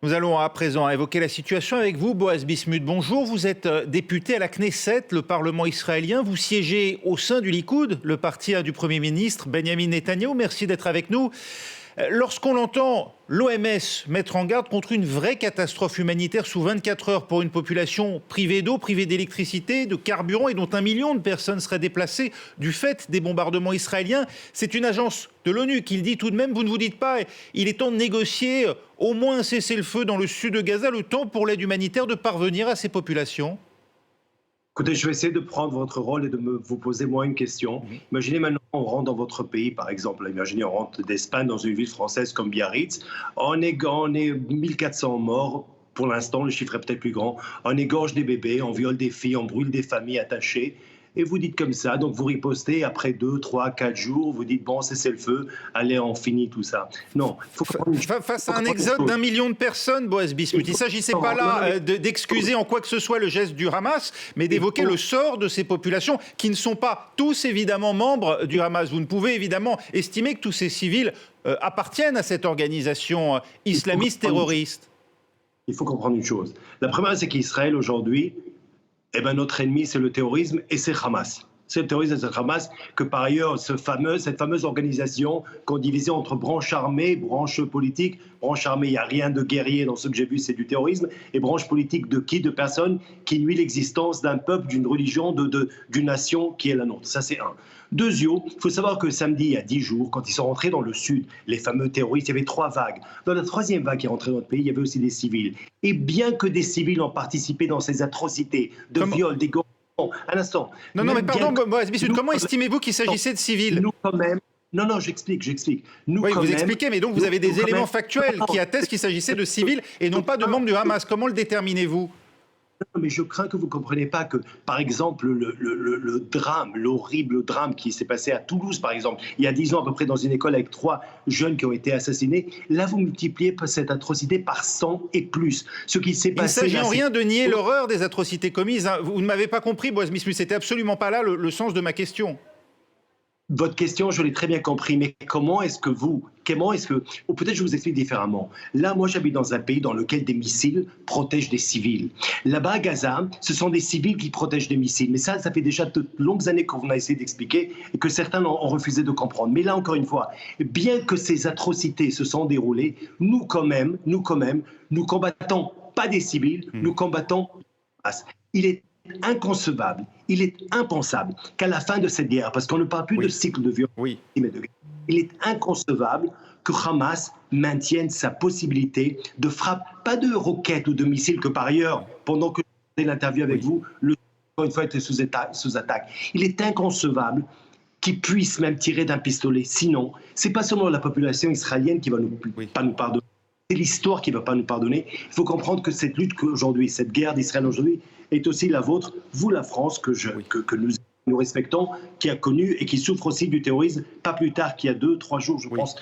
Nous allons à présent évoquer la situation avec vous, Boaz Bismuth. Bonjour, vous êtes député à la Knesset, le Parlement israélien. Vous siégez au sein du Likoud, le parti du Premier ministre Benjamin Netanyahou. Merci d'être avec nous. Lorsqu'on entend l'OMS mettre en garde contre une vraie catastrophe humanitaire sous 24 heures pour une population privée d'eau, privée d'électricité, de carburant et dont 1 million de personnes seraient déplacées du fait des bombardements israéliens, c'est une agence de l'ONU qui le dit tout de même. Vous ne vous dites pas, il est temps de négocier au moins un cessez-le-feu dans le sud de Gaza, le temps pour l'aide humanitaire de parvenir à ces populations? Écoutez, je vais essayer de prendre votre rôle et de vous poser moi une question. Imaginez maintenant, on rentre dans votre pays, par exemple. Imaginez, on rentre d'Espagne dans une ville française comme Biarritz. On est 1400 morts. Pour l'instant, le chiffre est peut-être plus grand. On égorge des bébés, on viole des filles, on brûle des familles attachées. Et vous dites comme ça, donc vous ripostez après 2, 3, 4 jours, vous dites bon, cessez le feu, allez, on finit tout ça. Non. Face à un exode d'1 million de personnes, Boaz Bismuth, il ne s'agissait pas là d'excuser en quoi que ce soit le geste du Hamas, mais d'évoquer le sort de ces populations qui ne sont pas tous évidemment membres du Hamas. Vous ne pouvez évidemment estimer que tous ces civils appartiennent à cette organisation islamiste terroriste. Il faut comprendre une chose. La première, c'est qu'Israël aujourd'hui, notre ennemi, c'est le terrorisme et c'est Hamas. C'est le terrorisme et c'est Hamas que par ailleurs, cette fameuse organisation qu'on divisait entre branche armée, branche politique. Branche armée, il n'y a rien de guerrier dans ce que j'ai vu, c'est du terrorisme. Et branche politique de qui? De personnes qui nuisent l'existence d'un peuple, d'une religion, d'une nation qui est la nôtre. Ça, c'est un. Deuxièmement, il faut savoir que samedi, il y a 10 jours, quand ils sont rentrés dans le sud, les fameux terroristes, il y avait 3 vagues. Dans la 3e vague qui est rentrée dans notre pays, il y avait aussi des civils. Et bien que des civils ont participé dans ces atrocités de viols, d'égorgements, un instant. Non, mais pardon, Boaz Bismuth, comment estimez-vous qu'il s'agissait de civils? Nous, quand même. Non, j'explique. Nous, oui, quand vous même, expliquez, mais donc vous avez des éléments factuels qui attestent qu'il s'agissait de civils et non pas de membres du Hamas. Comment le déterminez-vous? Non, mais je crains que vous ne compreniez pas que, par exemple, le drame, l'horrible drame qui s'est passé à Toulouse, par exemple, il y a 10 ans à peu près dans une école avec 3 jeunes qui ont été assassinés, là vous multipliez cette atrocité par 100 et plus. Ce qui s'est passé. Il ne s'agit en rien de nier l'horreur des atrocités commises. Vous ne m'avez pas compris, Boaz Bismuth, c'était absolument pas là le sens de ma question. Votre question, je l'ai très bien compris, mais ou peut-être je vous explique différemment. Là, moi, j'habite dans un pays dans lequel des missiles protègent des civils. Là-bas, à Gaza, ce sont des civils qui protègent des missiles. Mais ça fait déjà de longues années qu'on a essayé d'expliquer et que certains ont refusé de comprendre. Mais là, encore une fois, bien que ces atrocités se sont déroulées, nous combattons pas des civils, nous combattons. Il est inconcevable, il est impensable qu'à la fin de cette guerre, parce qu'on ne parle plus de cycle de violence, il est inconcevable que Hamas maintienne sa possibilité de frappe, pas de roquettes ou de missiles que par ailleurs, pendant que je faisais l'interview avec vous, encore une fois était sous attaque. Il est inconcevable qu'il puisse même tirer d'un pistolet. Sinon, c'est pas seulement la population israélienne qui va pas nous pardonner. C'est l'histoire qui ne va pas nous pardonner. Il faut comprendre que cette lutte aujourd'hui, cette guerre d'Israël aujourd'hui, est aussi la vôtre, vous la France, que nous respectons, qui a connu et qui souffre aussi du terrorisme, pas plus tard qu'il y a 2-3 jours, je pense.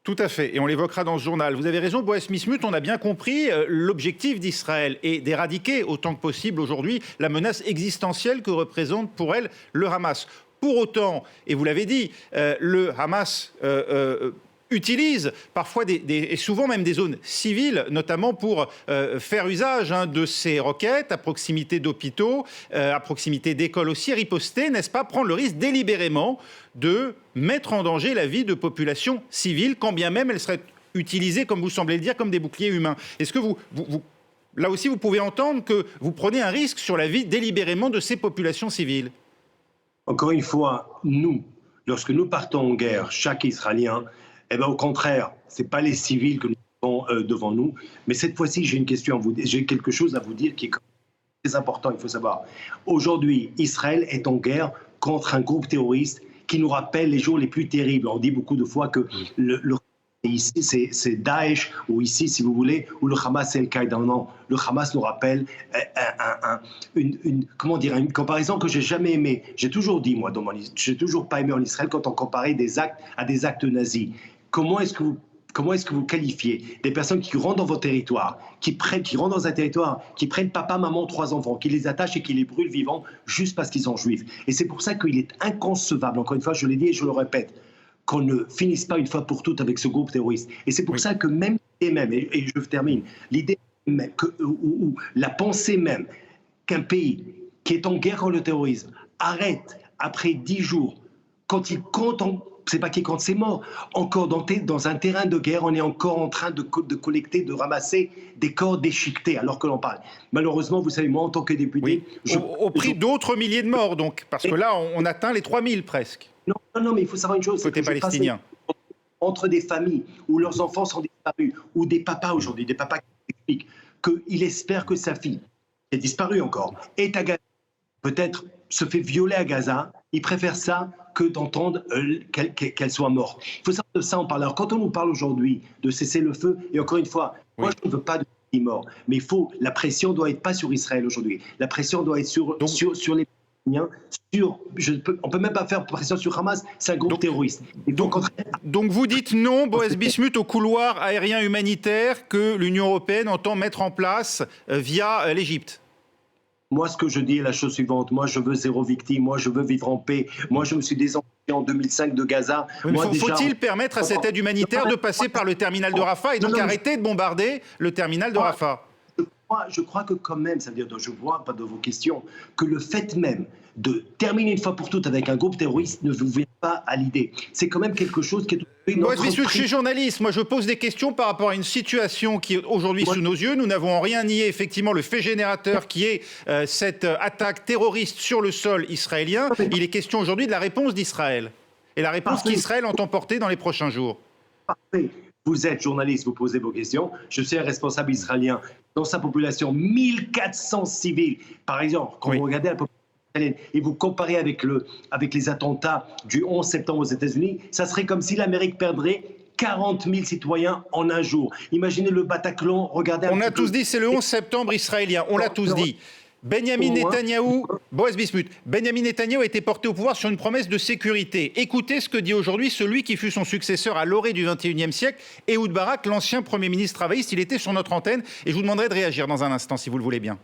Tout à fait, et on l'évoquera dans ce journal. Vous avez raison, Boaz Bismuth, on a bien compris l'objectif d'Israël est d'éradiquer autant que possible aujourd'hui la menace existentielle que représente pour elle le Hamas. Pour autant, et vous l'avez dit, le Hamas utilise parfois et souvent même des zones civiles, notamment pour faire usage de ces roquettes à proximité d'hôpitaux, à proximité d'écoles aussi, riposter, n'est-ce pas, prendre le risque délibérément de mettre en danger la vie de populations civiles, quand bien même elles seraient utilisées, comme vous semblez le dire, comme des boucliers humains. Est-ce que là aussi, vous pouvez entendre que vous prenez un risque sur la vie délibérément de ces populations civiles? Encore une fois, lorsque nous partons en guerre, chaque Israélien, au contraire, ce n'est pas les civils que nous avons devant nous. Mais cette fois-ci, j'ai quelque chose à vous dire qui est très important, il faut savoir. Aujourd'hui, Israël est en guerre contre un groupe terroriste qui nous rappelle les jours les plus terribles. On dit beaucoup de fois que ici, c'est Daesh, ou ici, si vous voulez, ou le Hamas, c'est Al-Qaïda. Non, le Hamas nous rappelle une comparaison que j'ai jamais aimée. J'ai toujours dit, moi, j'ai toujours pas aimé en Israël quand on comparait des actes à des actes nazis. Comment est-ce que vous qualifiez des personnes qui rentrent dans votre territoire, qui rentrent dans un territoire, qui prennent papa, maman, 3 enfants, qui les attachent et qui les brûlent vivants juste parce qu'ils sont juifs? Et c'est pour ça qu'il est inconcevable, encore une fois, je l'ai dit et je le répète, qu'on ne finisse pas une fois pour toutes avec ce groupe terroriste. Et c'est pour ça que même Et même, et je termine, l'idée même ou la pensée même qu'un pays qui est en guerre contre le terrorisme arrête après 10 jours, quand il compte, c'est pas qu'il compte ses morts, encore dans un terrain de guerre, on est encore en train de collecter, de ramasser des corps déchiquetés alors que l'on parle. Malheureusement, vous savez, moi en tant que député... Oui. Au prix d'autres milliers de morts, donc, parce que là, on atteint les 3000 presque. Non, mais il faut savoir une chose. Côté palestinien. Entre des familles où leurs enfants sont disparus, ou des papas aujourd'hui, des papas qui expliquent qu'il espère que sa fille, qui est disparue encore, est à Gaza, peut-être se fait violer à Gaza, il préfère ça que d'entendre qu'elle soit morte. Il faut savoir de ça, on parle. Alors quand on nous parle aujourd'hui de cesser le feu, et encore une fois, moi je ne veux pas de filles morts, mais la pression doit être pas sur Israël aujourd'hui, la pression doit être sur les Palestiniens, on peut même pas faire pression sur Hamas, c'est un groupe terroriste. Donc vous dites non, Boaz Bismuth, au couloir aérien humanitaire que l'Union européenne entend mettre en place via l'Égypte. Moi, ce que je dis est la chose suivante. Moi, je veux 0 victime. Moi, je veux vivre en paix. Moi, je me suis désengagé en 2005 de Gaza. Faut-il permettre à cette aide humanitaire de passer par le terminal de Rafah et donc arrêter de bombarder le terminal de Rafah? Je crois que quand même, ça veut dire, je vois pas de vos questions, que le fait même de terminer une fois pour toutes avec un groupe terroriste ne vous vient pas à l'idée. C'est quand même quelque chose qui est... Je suis journaliste, moi je pose des questions par rapport à une situation qui est aujourd'hui sous nos yeux. Nous n'avons en rien nié effectivement le fait générateur qui est cette attaque terroriste sur le sol israélien. Il est question aujourd'hui de la réponse d'Israël et la réponse qu'Israël entend porter dans les prochains jours. Parfait. Vous êtes journaliste, vous posez vos questions. Je suis un responsable israélien. Dans sa population, 1400 civils. Par exemple, quand vous regardez la population israélienne et vous comparez avec les attentats du 11 septembre aux États-Unis, ça serait comme si l'Amérique perdrait 40 000 citoyens en un jour. Imaginez le Bataclan, regardez... On a tous dit c'est le 11 septembre israélien, on l'a tous dit. Benyamin Netanyahou, Boaz Bismuth, Benyamin Netanyahou a été porté au pouvoir sur une promesse de sécurité. Écoutez ce que dit aujourd'hui celui qui fut son successeur à l'orée du XXIe siècle, Ehud Barak, l'ancien Premier ministre travailliste. Il était sur notre antenne et je vous demanderai de réagir dans un instant si vous le voulez bien.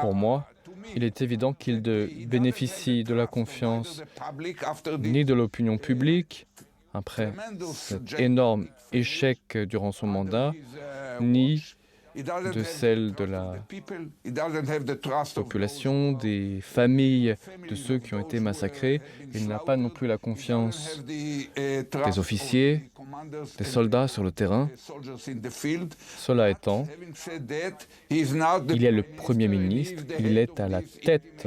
Pour moi, il est évident qu'il ne bénéficie de la confiance ni de l'opinion publique, après cet énorme échec durant son mandat, ni de celle de la population, des familles de ceux qui ont été massacrés. Il n'a pas non plus la confiance des officiers, des soldats sur le terrain. Cela étant, il est le Premier ministre, il est à la tête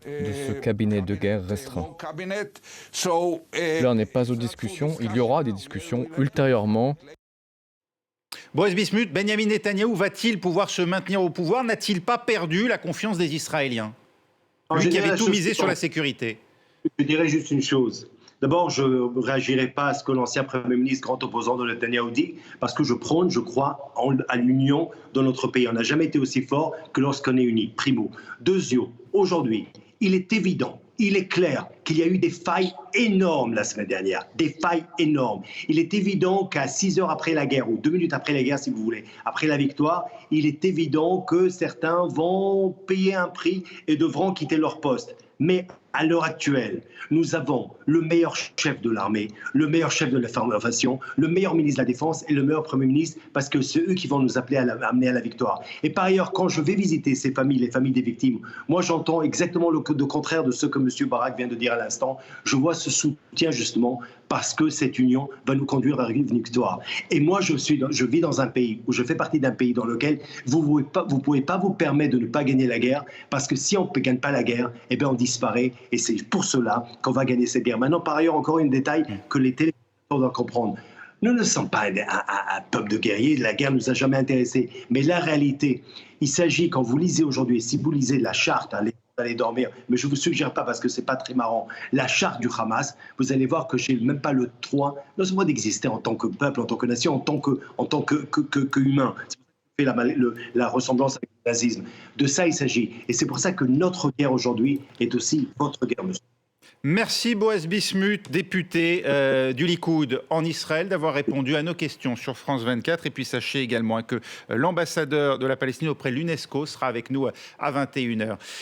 de ce cabinet de guerre restreint. L'heure n'est pas aux discussions, il y aura des discussions ultérieurement. Boaz Bismuth, Benyamin Netanyahou va-t-il pouvoir se maintenir au pouvoir? N'a-t-il pas perdu la confiance des Israéliens? Lui qui avait tout misé sur la sécurité. Je dirais juste une chose. D'abord, je ne réagirai pas à ce que l'ancien Premier ministre, grand opposant de Netanyahou, dit, parce que je prône, je crois, à l'union dans notre pays. On n'a jamais été aussi fort que lorsqu'on est unis, primo. Deuxièmement, aujourd'hui, il est évident, il est clair qu'il y a eu des failles énormes la semaine dernière, des failles énormes. Il est évident qu'à 6 heures après la guerre, ou 2 minutes après la guerre si vous voulez, après la victoire, il est évident que certains vont payer un prix et devront quitter leur poste. Mais à l'heure actuelle, nous avons le meilleur chef de l'armée, le meilleur chef de l'information, le meilleur ministre de la Défense et le meilleur Premier ministre, parce que c'est eux qui vont nous appeler à amener à la victoire. Et par ailleurs, quand je vais visiter ces familles, les familles des victimes, moi j'entends exactement le contraire de ce que M. Barak vient de dire à l'instant. Je vois ce soutien justement parce que cette union va nous conduire à une victoire. Et moi, je vis dans un pays où je fais partie d'un pays dans lequel vous ne pouvez pas vous permettre de ne pas gagner la guerre, parce que si on ne gagne pas la guerre, eh bien on disparaît. Et c'est pour cela qu'on va gagner cette guerre. Maintenant, par ailleurs, encore un détail que les téléspectateurs doivent comprendre. Nous ne sommes pas un peuple de guerriers, la guerre ne nous a jamais intéressés. Mais la réalité, il s'agit, quand vous lisez aujourd'hui, si vous lisez la charte, allez dormir, mais je ne vous suggère pas parce que ce n'est pas très marrant, la charte du Hamas, vous allez voir que je n'ai même pas le droit, non seulement d'exister en tant que peuple, en tant que nation, en tant qu'humain. C'est pour ça que la ressemblance avec le nazisme. De ça, il s'agit. Et c'est pour ça que notre guerre aujourd'hui est aussi votre guerre, monsieur. Merci Boaz Bismuth, député du Likoud en Israël, d'avoir répondu à nos questions sur France 24. Et puis sachez également que l'ambassadeur de la Palestine auprès de l'UNESCO sera avec nous à 21h.